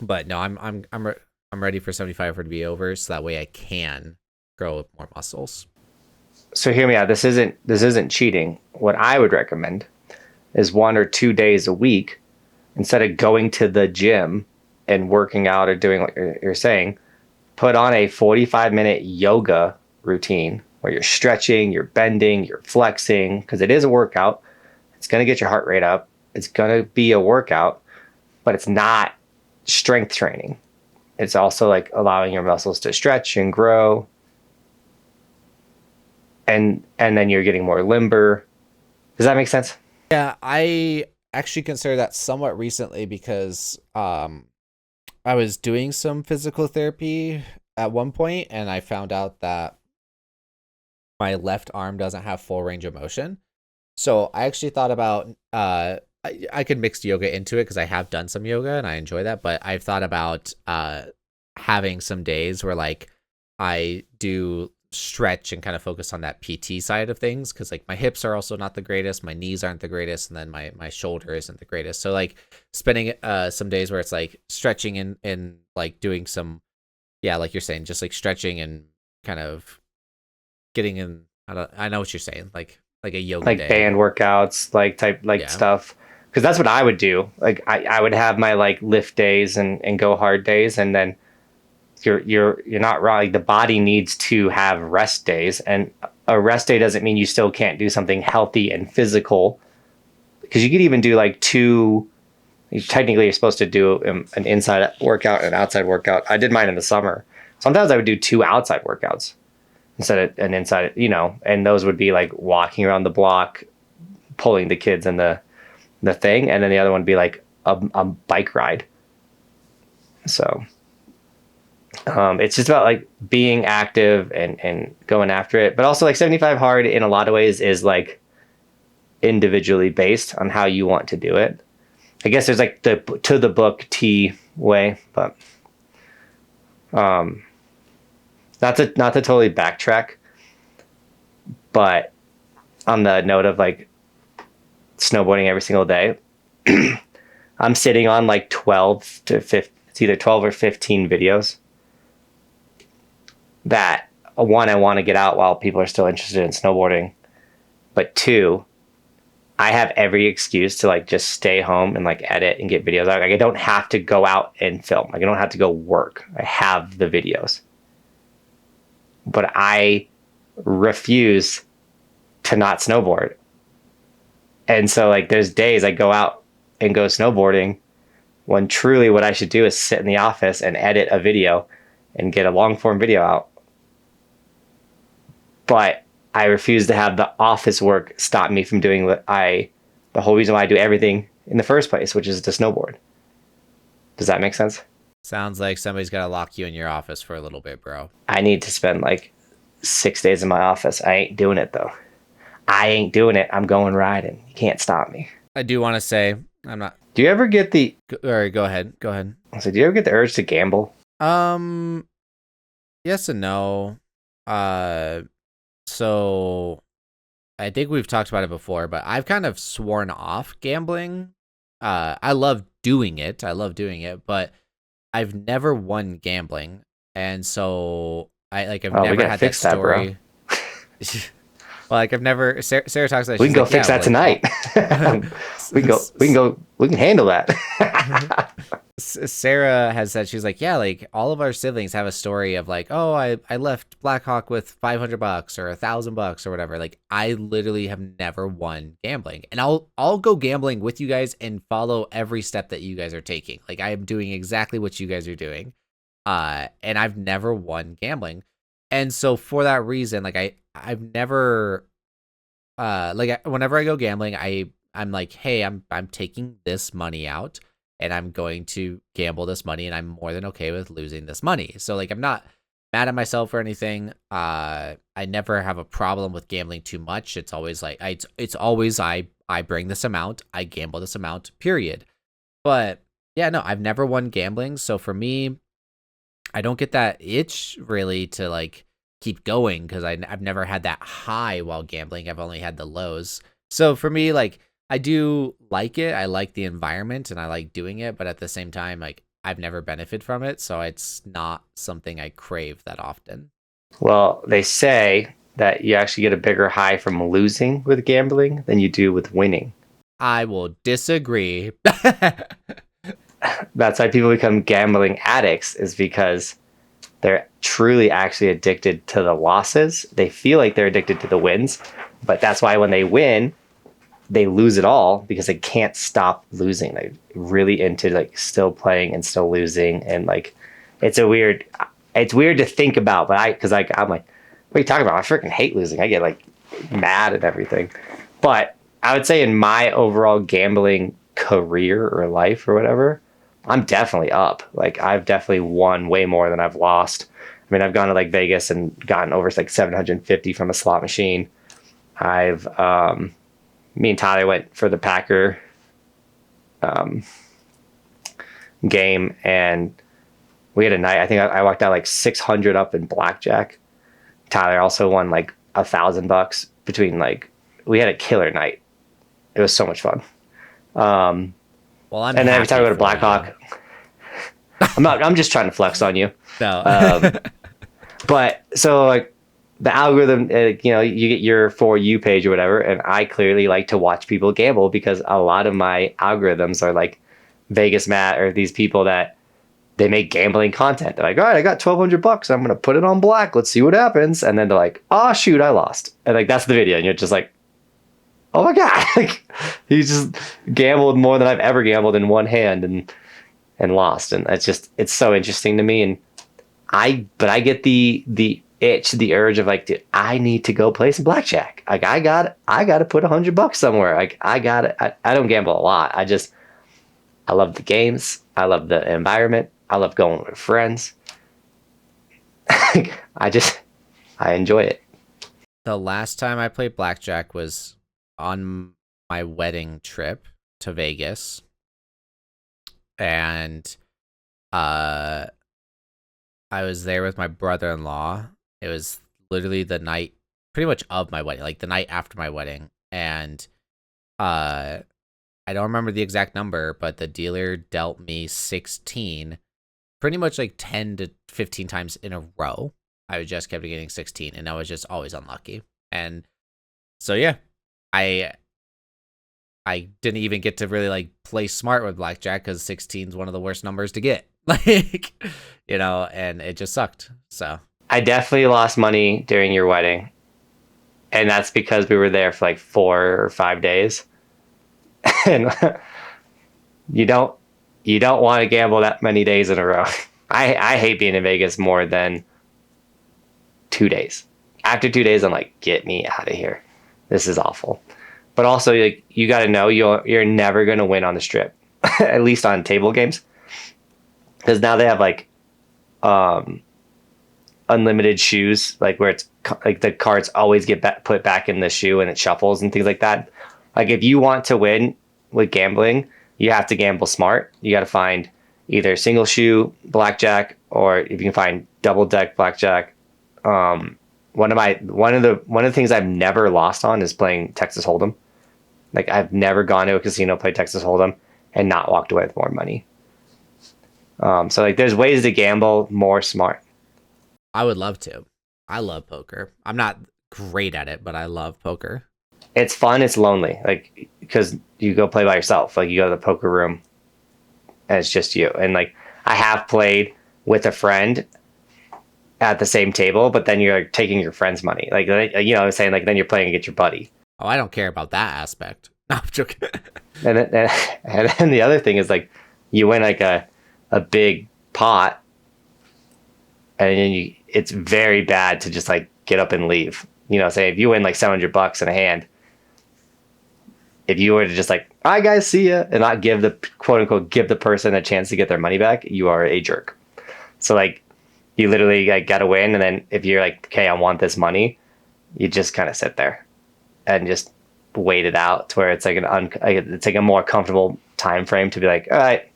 but no, I'm ready for 75 to be over, so that way I can grow more muscles. So hear me out. This isn't cheating. What I would recommend is 1 or 2 days a week, instead of going to the gym and working out or doing what you're saying, put on a 45-minute yoga routine where you're stretching, you're bending, you're flexing, because it is a workout. It's going to get your heart rate up. It's going to be a workout, but it's not strength training. It's also like allowing your muscles to stretch and grow. And then you're getting more limber. Does that make sense? Yeah, I actually consider that somewhat recently because I was doing some physical therapy at one point, and I found out that my left arm doesn't have full range of motion. So I actually thought about I could mix yoga into it because I have done some yoga and I enjoy that, but I've thought about having some days where like I do stretch and kind of focus on that PT side of things, because like my hips are also not the greatest, my knees aren't the greatest, and then my shoulder isn't the greatest. So like spending some days where it's like stretching and like doing some, yeah, like you're saying, just like stretching and kind of getting in. I know what you're saying, like a yoga like day. Band workouts, like type stuff, because that's what I would do. Like I would have my like lift days and go hard days, and then you're not wrong. Like the body needs to have rest days, and a rest day doesn't mean you still can't do something healthy and physical, because you could even do like two. Technically, you're supposed to do an inside workout and an outside workout. I did mine in the summer. Sometimes I would do 2 outside workouts instead of an inside, and those would be like walking around the block, pulling the kids in the thing, and then the other one would be like a bike ride. So it's just about like being active and going after it. But also like 75 hard in a lot of ways is like individually based on how you want to do it. I guess there's like the to the book T way, but not to totally backtrack, but on the note of like snowboarding every single day, I'm sitting on like 12 to 15, it's either 12 or 15 videos that, one, I want to get out while people are still interested in snowboarding, but 2, I have every excuse to like just stay home and like edit and get videos out. Like I don't have to go out and film. Like I don't have to go work. I have the videos. But I refuse to not snowboard. And so like there's days I go out and go snowboarding when truly what I should do is sit in the office and edit a video and get a long form video out. But I refuse to have the office work stop me from doing the whole reason why I do everything in the first place, which is to snowboard. Does that make sense? Sounds like somebody's got to lock you in your office for a little bit, bro. I need to spend like 6 days in my office. I ain't doing it though. I ain't doing it. I'm going riding. You can't stop me. I do want to say I'm Do you ever get the? All right, go ahead. Go ahead. So, do you ever get the urge to gamble? Yes and no. So I think we've talked about it before, but I've kind of sworn off gambling. I love doing it. But I've never won gambling, and so I've never had that story. Well, like I've never. Sarah talks about. We can go fix that tonight. We can handle that. Sarah has said, she's like, yeah, like all of our siblings have a story of like, oh, I left Blackhawk with $500 or $1,000 or whatever. Like I literally have never won gambling, and I'll go gambling with you guys and follow every step that you guys are taking. Like I am doing exactly what you guys are doing. And I've never won gambling. And so for that reason, like I've never, whenever I go gambling, I'm like, hey, I'm taking this money out and I'm going to gamble this money, and I'm more than okay with losing this money. So like, I'm not mad at myself or anything. I never have a problem with gambling too much. It's always like, it's always, I bring this amount, I gamble this amount, period. But yeah, no, I've never won gambling. So for me, I don't get that itch really to like keep going, because I've never had that high while gambling. I've only had the lows. So for me, like, I do like it. I like the environment and I like doing it, but at the same time, like I've never benefited from it, so it's not something I crave that often. Well, they say that you actually get a bigger high from losing with gambling than you do with winning. I will disagree. That's why people become gambling addicts, is because they're truly actually addicted to the losses. They feel like they're addicted to the wins, but that's why when they win, they lose it all because they can't stop losing. They're really into like still playing and still losing. And like, it's weird to think about, but I'm like, what are you talking about? I freaking hate losing. I get like mad at everything. But I would say in my overall gambling career or life or whatever, I'm definitely up. Like I've definitely won way more than I've lost. I mean, I've gone to like Vegas and gotten over like 750 from a slot machine. Me and Tyler went for the Packer game, and we had a night. I think I walked out like 600 up in blackjack. Tyler also won like $1,000 between like, we had a killer night. It was so much fun. Well, and then every time I go to Blackhawk, I'm just trying to flex on you. No. But so like the algorithm, you get your For You page or whatever, and I clearly like to watch people gamble because a lot of my algorithms are like Vegas Matt or these people that they make gambling content. They're like, all right, I got $1,200. I'm going to put it on black. Let's see what happens. And then they're like, oh shoot, I lost. And like, that's the video. And you're just like, oh my God, like he just gambled more than I've ever gambled in one hand and lost. And it's so interesting to me. And I get the itch, the urge of like, dude, I need to go play some blackjack. Like I got to put $100 somewhere. Like I don't gamble a lot. I love the games. I love the environment. I love going with friends. I enjoy it. The last time I played blackjack was on my wedding trip to Vegas. And I was there with my brother-in-law. It was literally the night pretty much of my wedding, like the night after my wedding. And I don't remember the exact number, but the dealer dealt me 16 pretty much like 10 to 15 times in a row. I just kept getting 16, and I was just always unlucky. And so yeah, I didn't even get to really like play smart with blackjack because 16 is one of the worst numbers to get. Like, and it just sucked. So I definitely lost money during your wedding, and that's because we were there for like 4 or 5 days. And you don't want to gamble that many days in a row. I hate being in Vegas more than 2 days. After 2 days, I'm like, get me out of here. This is awful. But also, like, you got to know you're never going to win on the strip, at least on table games, because now they have like unlimited shoes, like where it's like the cards always get put back in the shoe and it shuffles and things like that. Like if you want to win with gambling, you have to gamble smart. You got to find either single shoe blackjack, or if you can find double deck blackjack. One of the things I've never lost on is playing Texas Hold'em. Like, I've never gone to a casino, played Texas Hold'em, and not walked away with more money. So like, there's ways to gamble more smart. I would love to. I love poker. I'm not great at it, but I love poker. It's fun. It's lonely, like, because you go play by yourself. Like, you go to the poker room, and it's just you. And like, I have played with a friend at the same table, but then you're like taking your friend's money. Like, you know what I'm saying? Like, then you're playing against your buddy. Oh, I don't care about that aspect. No, I'm joking. And then the other thing is, like, you win like a big pot, and then it's very bad to just like get up and leave. You know, say if you win like $700 in a hand, if you were to just like, "All right, guys, see ya," and not give the quote unquote give the person a chance to get their money back, you are a jerk. So like, you literally like got to win, and then if you're like, "Okay, I want this money," you just kind of sit there and just wait it out to where it's like it's like a more comfortable time frame to be like, "All right,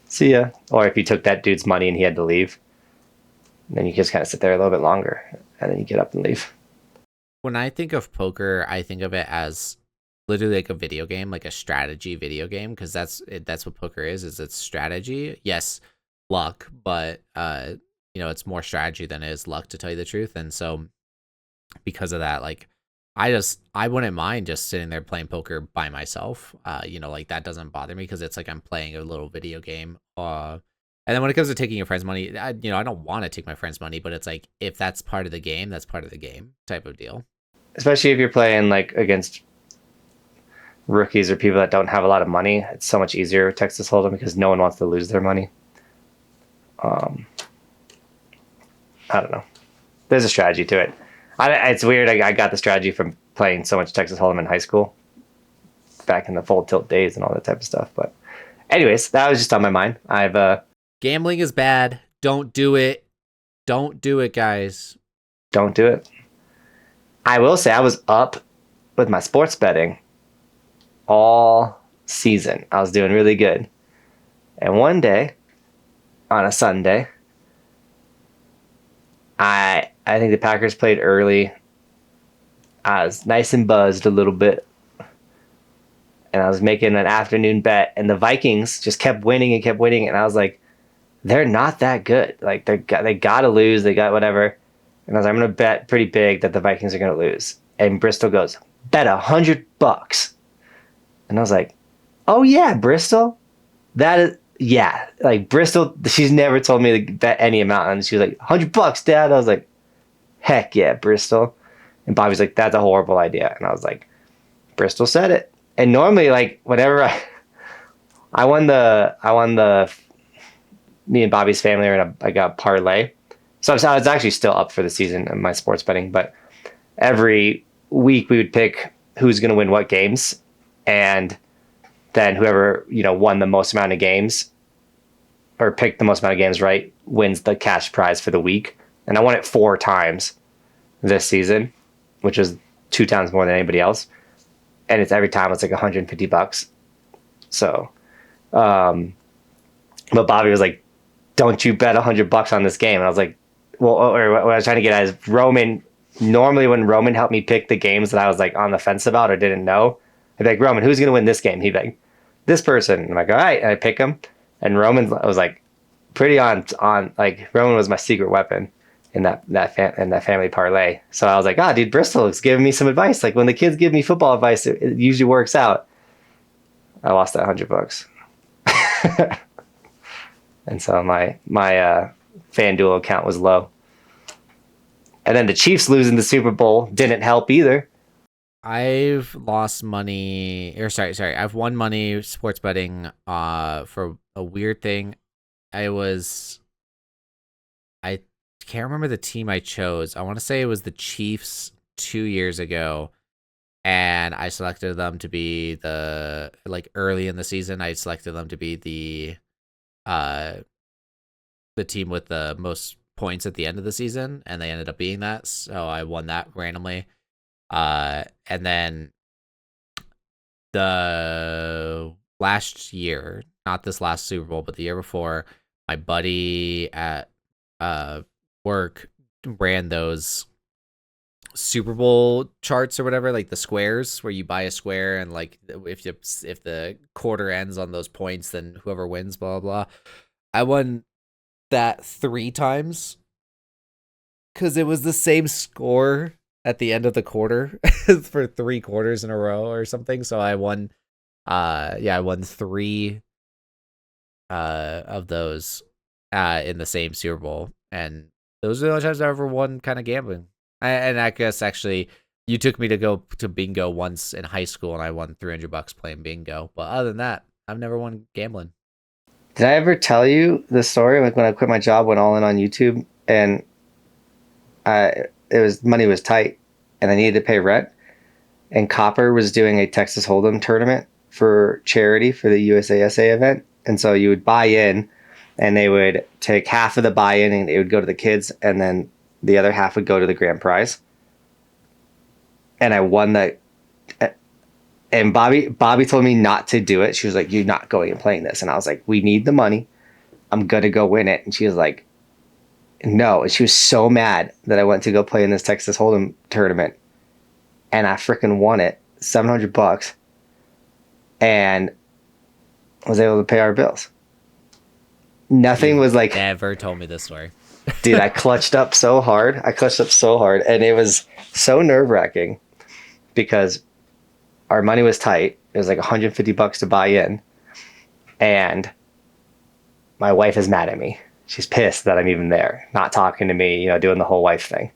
see ya." Or if you took that dude's money and he had to leave, then you just kind of sit there a little bit longer, and then you get up and leave. When I think of poker, I think of it as literally like a video game, like a strategy video game, because that's what poker is it's strategy. Yes, luck, but it's more strategy than it is luck, to tell you the truth. And so because of that, like, I wouldn't mind just sitting there playing poker by myself. Like, that doesn't bother me, because it's like I'm playing a little video game. And then when it comes to taking your friend's money, I don't want to take my friend's money, but it's like, if that's part of the game, that's part of the game type of deal. Especially if you're playing like against rookies or people that don't have a lot of money, it's so much easier with Texas Hold'em because no one wants to lose their money. I don't know. There's a strategy to it. It's weird. I got the strategy from playing so much Texas Hold'em in high school, back in the full tilt days and all that type of stuff. But anyways, that was just on my mind. Gambling is bad. Don't do it. Don't do it, guys. Don't do it. I will say I was up with my sports betting all season. I was doing really good. And one day, on a Sunday, I think the Packers played early. I was nice and buzzed a little bit. And I was making an afternoon bet, and the Vikings just kept winning and kept winning. And I was like, they're not that good. Like, they got to lose. They got whatever. And I was like, I'm going to bet pretty big that the Vikings are going to lose. And Bristol goes, bet $100. And I was like, oh yeah, Bristol? That is, yeah. Like, Bristol, she's never told me to bet any amount. And she was like, $100, Dad. I was like, heck yeah, Bristol. And Bobby's like, that's a horrible idea. And I was like, Bristol said it. And normally, like, whenever I won the me and Bobby's family are I got a parlay. So I was actually still up for the season in my sports betting, but every week we would pick who's going to win what games, and then whoever won the most amount of games, or picked the most amount of games right, wins the cash prize for the week. And I won it 4 times this season, which is 2 times more than anybody else, and it's every time it's like $150. So, but Bobby was like, "Don't you bet $100 on this game?" And I was like, well, or what I was trying to get at is Roman. Normally, when Roman helped me pick the games that I was like on the fence about or didn't know, I'd be like, "Roman, who's going to win this game?" He'd be like, "This person." And I'm like, "All right," and I pick him. And Roman was like, pretty on. Like, Roman was my secret weapon in that family parlay. So I was like, dude, Bristol is giving me some advice. Like, when the kids give me football advice, it usually works out. I lost that $100. And so my FanDuel account was low. And then the Chiefs losing the Super Bowl didn't help either. I've lost money, or sorry, I've won money sports betting for a weird thing. I can't remember the team I chose. I want to say it was the Chiefs 2 years ago, and I selected them to be early in the season. I selected them to be the team with the most points at the end of the season, and they ended up being that. So I won that randomly. And then the last year, not this last Super Bowl, but the year before, my buddy at work ran those Super Bowl charts or whatever, like the squares where you buy a square and like if the quarter ends on those points, then whoever wins, blah blah blah. I won that 3 times because it was the same score at the end of the quarter for 3 quarters in a row or something. So I won. I won 3 of those in the same Super Bowl, and those are the only times I ever won kind of gambling. And I guess actually you took me to go to bingo once in high school and I won $300 playing bingo. But other than that, I've never won gambling. Did I ever tell you the story like when I quit my job, went all in on YouTube, and money was tight and I needed to pay rent, and Copper was doing a Texas Hold'em tournament for charity for the USASA event. And so you would buy in and they would take half of the buy-in and it would go to the kids, and then the other half would go to the grand prize. And I won that. And Bobby told me not to do it. She was like, "You're not going and playing this." And I was like, "We need the money. I'm going to go win it." And she was like, "No." And she was so mad that I went to go play in this Texas Hold'em tournament. And I freaking won it, $700, and was able to pay our bills. Nothing was like... Never told me this story. Dude, I clutched up so hard. And it was so nerve-wracking because our money was tight. It was like $150 to buy in. And my wife is mad at me. She's pissed that I'm even there, not talking to me, doing the whole wife thing.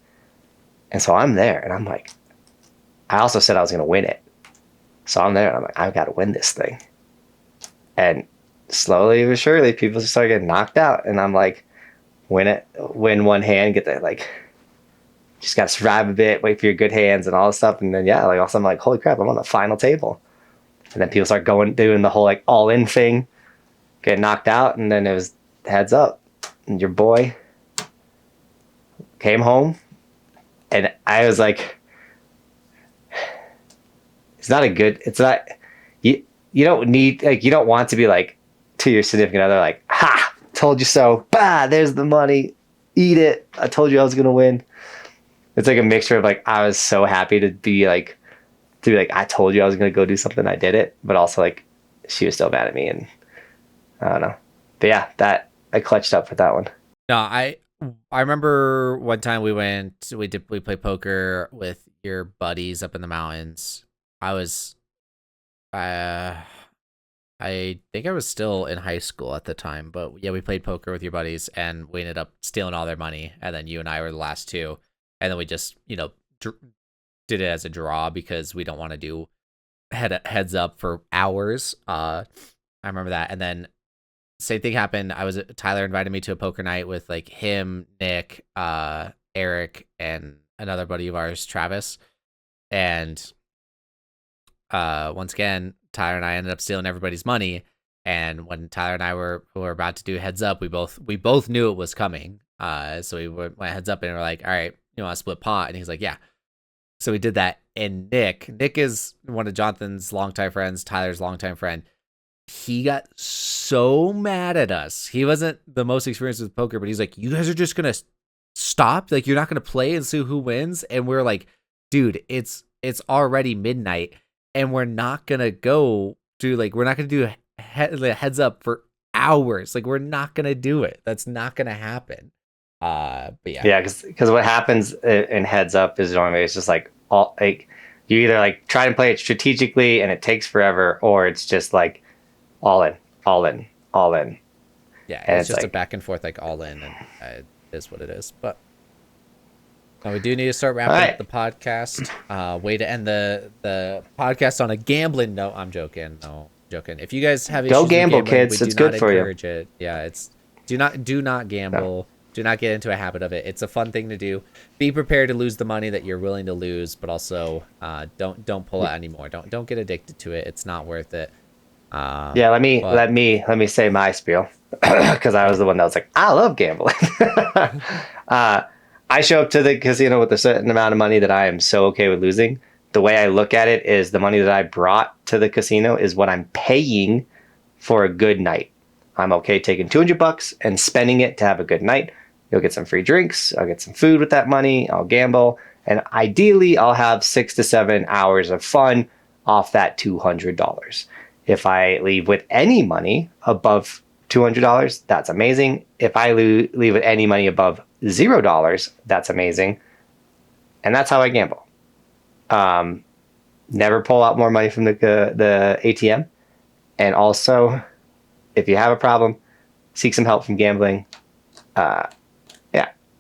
And so I'm there and I'm like, I also said I was going to win it. So I'm there and I'm like, I've got to win this thing. And slowly but surely, people just start getting knocked out. And I'm like, win one hand, get that, like, just got to survive a bit, wait for your good hands and all this stuff. And then, all of a sudden I'm like, holy crap, I'm on the final table. And then people start doing the whole, like, all-in thing, get knocked out. And then it was heads up. And your boy came home. And I was like, you don't need, like, you don't want to be like to your significant other, like, ha, told you so, bah, there's the money, eat it, I told you I was gonna win. It's like a mixture of like, I was so happy to be like I told you I was gonna go do something, I did it, but also like she was still mad at me, and I don't know. But yeah, that I clutched up with that one. No, I remember one time we played poker with your buddies up in the mountains. I think I was still in high school at the time, but yeah, we played poker with your buddies and we ended up stealing all their money. And then you and I were the last 2. And then we just, did it as a draw because we don't want to do heads up for hours. I remember that. And then same thing happened. Tyler invited me to a poker night with like him, Nick, Eric, and another buddy of ours, Travis. And once again, Tyler and I ended up stealing everybody's money. And when Tyler and I were about to do heads up, we both knew it was coming. So we went heads up and we're like, all right, you want to split pot? And he's like, yeah. So we did that. And Nick is one of Jonathan's longtime friends, Tyler's longtime friend. He got so mad at us. He wasn't the most experienced with poker, but he's like, you guys are just going to stop? Like, you're not going to play and see who wins? And we're like, dude, it's already midnight. And we're not going to we're not going to do heads up for hours. Like, we're not going to do it. That's not going to happen. But yeah. Yeah, because what happens in heads up is normally it's just like, you either like try and play it strategically and it takes forever, or it's just like all in. Yeah, and it's just like a back and forth, like all in, and it is what it is. But we do need to start wrapping up the podcast. Way to end the podcast on a gambling note. I'm joking. No, joking. If you guys have issues go gamble, with gambling, kids. It's good for you. It. Yeah, do not gamble. No. Do not get into a habit of it. It's a fun thing to do. Be prepared to lose the money that you're willing to lose, but also don't pull out anymore. Don't get addicted to it. It's not worth it. Let me say my spiel, because I was the one that was like, I love gambling. I show up to the casino with a certain amount of money that I am so okay with losing. The way I look at it is the money that I brought to the casino is what I'm paying for a good night. I'm okay taking $200 and spending it to have a good night. You'll get some free drinks. I'll get some food with that money. I'll gamble. And ideally, I'll have 6 to 7 hours of fun off that $200. If I leave with any money above $200, that's amazing. If I leave with any money above $0, that's amazing. And that's how I gamble. Never pull out more money from the ATM. And also, if you have a problem, seek some help from gambling.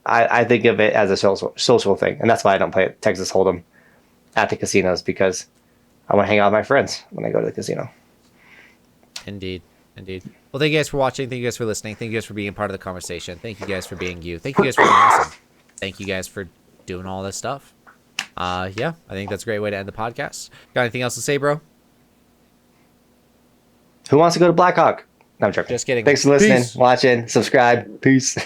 I think of it as a social thing. And that's why I don't play Texas Hold'em at the casinos, because I want to hang out with my friends when I go to the casino. Indeed. Well, thank you guys for watching. Thank you guys for listening. Thank you guys for being a part of the conversation. Thank you guys for being you. Thank you guys for being awesome. Thank you guys for doing all this stuff. I think that's a great way to end the podcast. Got anything else to say, bro? Who wants to go to Blackhawk? No, I'm joking. Just kidding. Thanks for listening, Peace. watching, subscribe. Peace.